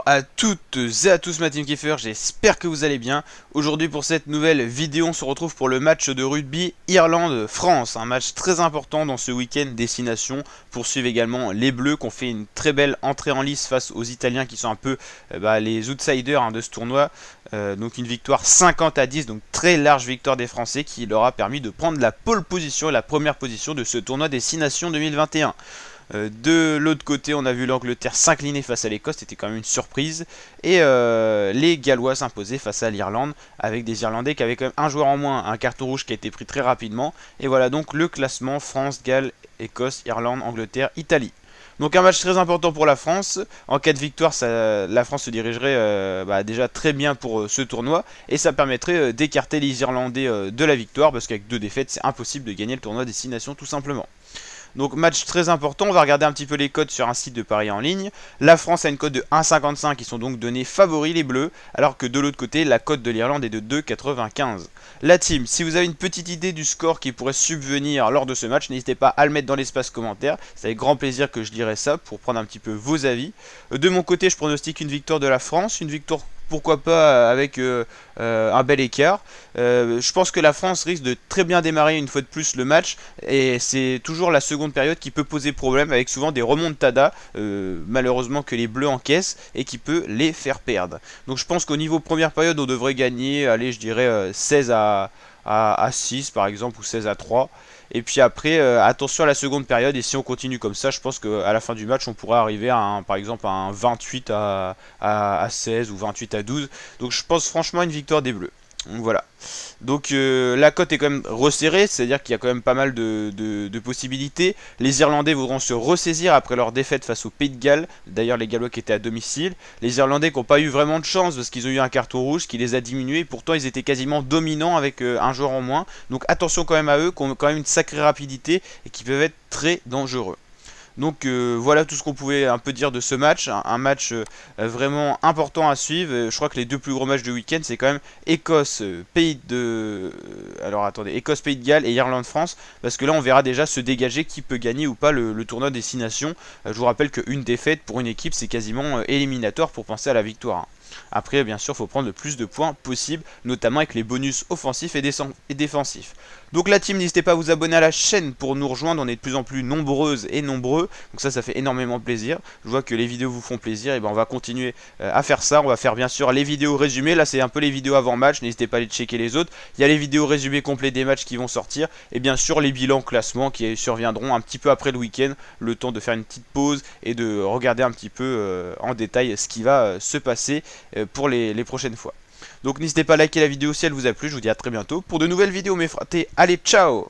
à toutes et à tous, ma team Kiefer, j'espère que vous allez bien. Aujourd'hui pour cette nouvelle vidéo, on se retrouve pour le match de rugby Irlande-France. Un match très important dans ce week-end destination. Poursuivre également les Bleus qui ont fait une très belle entrée en lice face aux Italiens qui sont un peu les outsiders de ce tournoi. Donc une victoire 50-10, donc très large victoire des Français qui leur a permis de prendre la pole position, la première position de ce tournoi destination 2021. De l'autre côté, on a vu l'Angleterre s'incliner face à l'Écosse, c'était quand même une surprise. Et les Gallois s'imposaient face à l'Irlande, avec des Irlandais qui avaient quand même un joueur en moins, un carton rouge qui a été pris très rapidement. Et voilà donc le classement: France, Galles, Écosse, Irlande, Angleterre, Italie. Donc un match très important pour la France. En cas de victoire, la France se dirigerait déjà très bien pour ce tournoi. Et ça permettrait d'écarter les Irlandais de la victoire, parce qu'avec 2 défaites, c'est impossible de gagner le tournoi destination tout simplement. Donc match très important, on va regarder un petit peu les cotes sur un site de paris en ligne. La France a une cote de 1,55, ils sont donc donnés favoris les Bleus, alors que de l'autre côté, la cote de l'Irlande est de 2,95. La team, si vous avez une petite idée du score qui pourrait subvenir lors de ce match, n'hésitez pas à le mettre dans l'espace commentaire. C'est avec grand plaisir que je lirai ça pour prendre un petit peu vos avis. De mon côté, je pronostique une victoire de la France, une victoire pourquoi pas avec un bel écart. Je pense que la France risque de très bien démarrer une fois de plus le match, et c'est toujours la seconde période qui peut poser problème, avec souvent des remontadas malheureusement que les Bleus encaissent et qui peut les faire perdre. Donc je pense qu'au niveau première période on devrait gagner, allez, je dirais 16 à 6 par exemple, ou 16 à 3. Et puis après, attention à la seconde période, et si on continue comme ça, je pense qu'à la fin du match, on pourrait arriver à par exemple à un 28 à 16 ou 28 à 12. Donc je pense franchement à une victoire des Bleus. Donc voilà. Donc la cote est quand même resserrée, c'est-à-dire qu'il y a quand même pas mal de possibilités. Les Irlandais voudront se ressaisir après leur défaite face au Pays de Galles. D'ailleurs les Gallois qui étaient à domicile. Les Irlandais qui n'ont pas eu vraiment de chance parce qu'ils ont eu un carton rouge qui les a diminués. Pourtant ils étaient quasiment dominants avec un joueur en moins. Donc attention quand même à eux, qui ont quand même une sacrée rapidité et qui peuvent être très dangereux. Donc voilà tout ce qu'on pouvait un peu dire de ce match, un match vraiment important à suivre. Je crois que les deux plus gros matchs du week-end, c'est quand même Écosse, alors attendez, Écosse, Pays de Galles et Irlande-France, parce que là on verra déjà se dégager qui peut gagner ou pas le tournoi destination. Je vous rappelle qu'une défaite pour une équipe, c'est quasiment éliminatoire pour penser à la victoire. Après, bien sûr, il faut prendre le plus de points possible, notamment avec les bonus offensifs et défensifs. Donc la team, n'hésitez pas à vous abonner à la chaîne pour nous rejoindre, on est de plus en plus nombreuses et nombreux, donc ça fait énormément plaisir. Je vois que les vidéos vous font plaisir, et ben on va continuer à faire ça. On va faire bien sûr les vidéos résumées, là c'est un peu les vidéos avant match, n'hésitez pas à aller checker les autres. Il y a les vidéos résumées complets des matchs qui vont sortir, et bien sûr les bilans classements qui surviendront un petit peu après le week-end, le temps de faire une petite pause et de regarder un petit peu en détail ce qui va se passer pour les prochaines fois. Donc n'hésitez pas à liker la vidéo si elle vous a plu, je vous dis à très bientôt pour de nouvelles vidéos mes fratés, allez ciao!